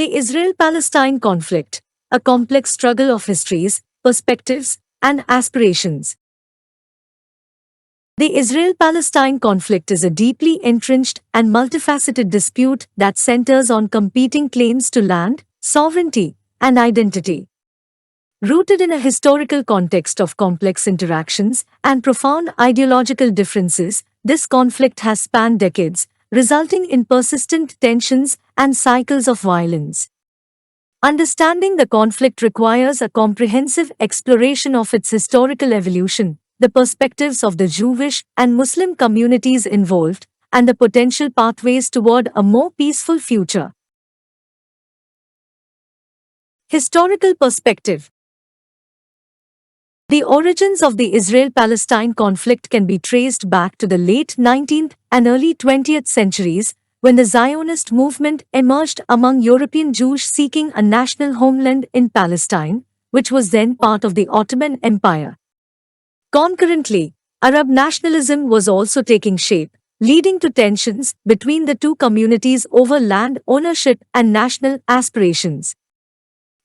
The Israel-Palestine conflict, a complex struggle of histories, perspectives, and aspirations. The Israel-Palestine conflict is a deeply entrenched and multifaceted dispute that centers on competing claims to land, sovereignty, and identity. Rooted in a historical context of complex interactions and profound ideological differences, this conflict has spanned decades, resulting in persistent tensions and cycles of violence. Understanding the conflict requires a comprehensive exploration of its historical evolution, the perspectives of the Jewish and Muslim communities involved, and the potential pathways toward a more peaceful future. Historical perspective. The origins of the Israel-Palestine conflict can be traced back to the late 19th and early 20th centuries, when the Zionist movement emerged among European Jews seeking a national homeland in Palestine, which was then part of the Ottoman Empire. Concurrently, Arab nationalism was also taking shape, leading to tensions between the two communities over land ownership and national aspirations.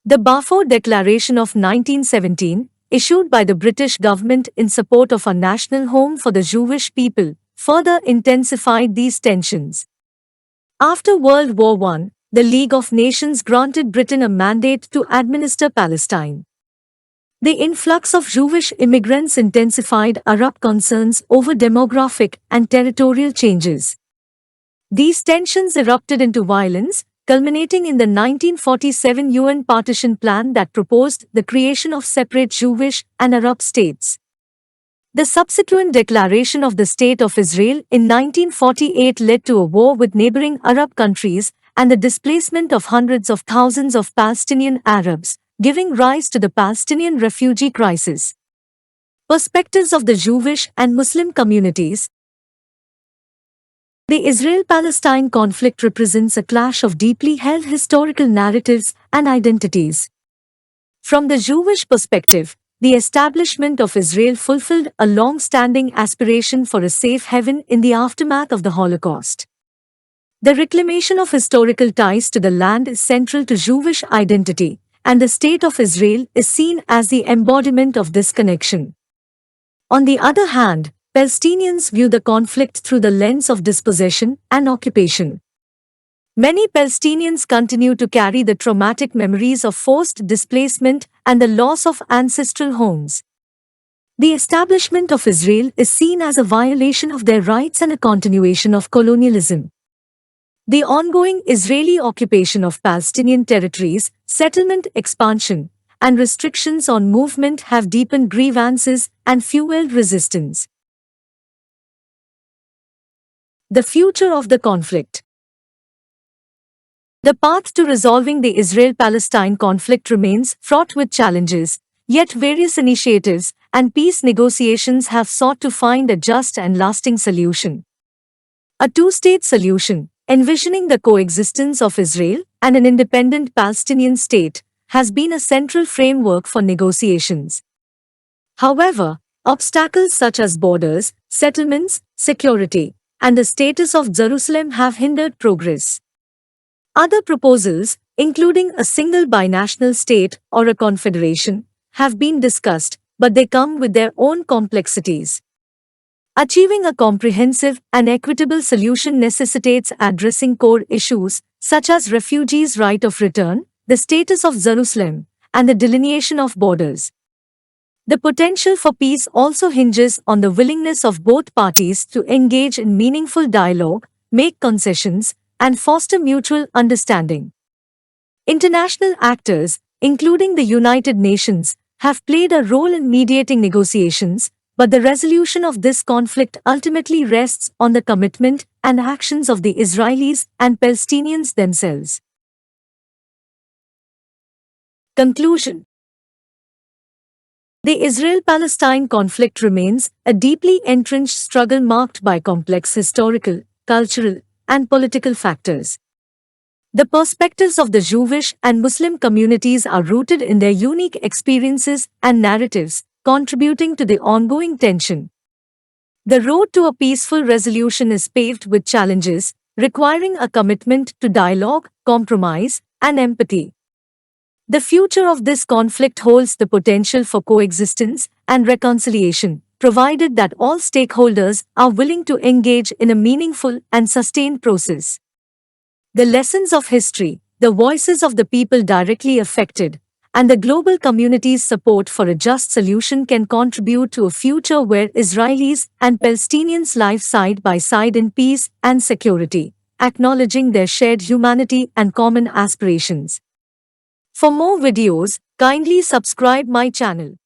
The Balfour Declaration of 1917, issued by the British government in support of a national home for the Jewish people, further intensified these tensions. After World War I, the League of Nations granted Britain a mandate to administer Palestine. The influx of Jewish immigrants intensified Arab concerns over demographic and territorial changes. These tensions erupted into violence, culminating in the 1947 UN partition plan that proposed the creation of separate Jewish and Arab states. The subsequent declaration of the State of Israel in 1948 led to a war with neighboring Arab countries and the displacement of hundreds of thousands of Palestinian Arabs, giving rise to the Palestinian refugee crisis. Perspectives of the Jewish and Muslim communities. The Israel-Palestine conflict represents a clash of deeply held historical narratives and identities. From the Jewish perspective, the establishment of Israel fulfilled a long-standing aspiration for a safe haven in the aftermath of the Holocaust. The reclamation of historical ties to the land is central to Jewish identity, and the State of Israel is seen as the embodiment of this connection. On the other hand, Palestinians view the conflict through the lens of dispossession and occupation. Many Palestinians continue to carry the traumatic memories of forced displacement and the loss of ancestral homes. The establishment of Israel is seen as a violation of their rights and a continuation of colonialism. The ongoing Israeli occupation of Palestinian territories, settlement expansion, and restrictions on movement have deepened grievances and fueled resistance. The future of the conflict. The path to resolving the Israel-Palestine conflict remains fraught with challenges, yet various initiatives and peace negotiations have sought to find a just and lasting solution. A two-state solution, envisioning the coexistence of Israel and an independent Palestinian state, has been a central framework for negotiations. However, obstacles such as borders, settlements, security, and the status of Jerusalem have hindered progress. Other proposals, including a single binational state or a confederation, have been discussed, but they come with their own complexities. Achieving a comprehensive and equitable solution necessitates addressing core issues such as refugees' right of return, the status of Jerusalem, and the delineation of borders. The potential for peace also hinges on the willingness of both parties to engage in meaningful dialogue, make concessions, and foster mutual understanding. International actors, including the United Nations, have played a role in mediating negotiations, but the resolution of this conflict ultimately rests on the commitment and actions of the Israelis and Palestinians themselves. Conclusion. The Israel-Palestine conflict remains a deeply entrenched struggle marked by complex historical, cultural, and political factors. The perspectives of the Jewish and Muslim communities are rooted in their unique experiences and narratives, contributing to the ongoing tension. The road to a peaceful resolution is paved with challenges, requiring a commitment to dialogue, compromise, and empathy. The future of this conflict holds the potential for coexistence and reconciliation, provided that all stakeholders are willing to engage in a meaningful and sustained process. The lessons of history, the voices of the people directly affected, and the global community's support for a just solution can contribute to a future where Israelis and Palestinians live side by side in peace and security, acknowledging their shared humanity and common aspirations. For more videos, kindly subscribe my channel.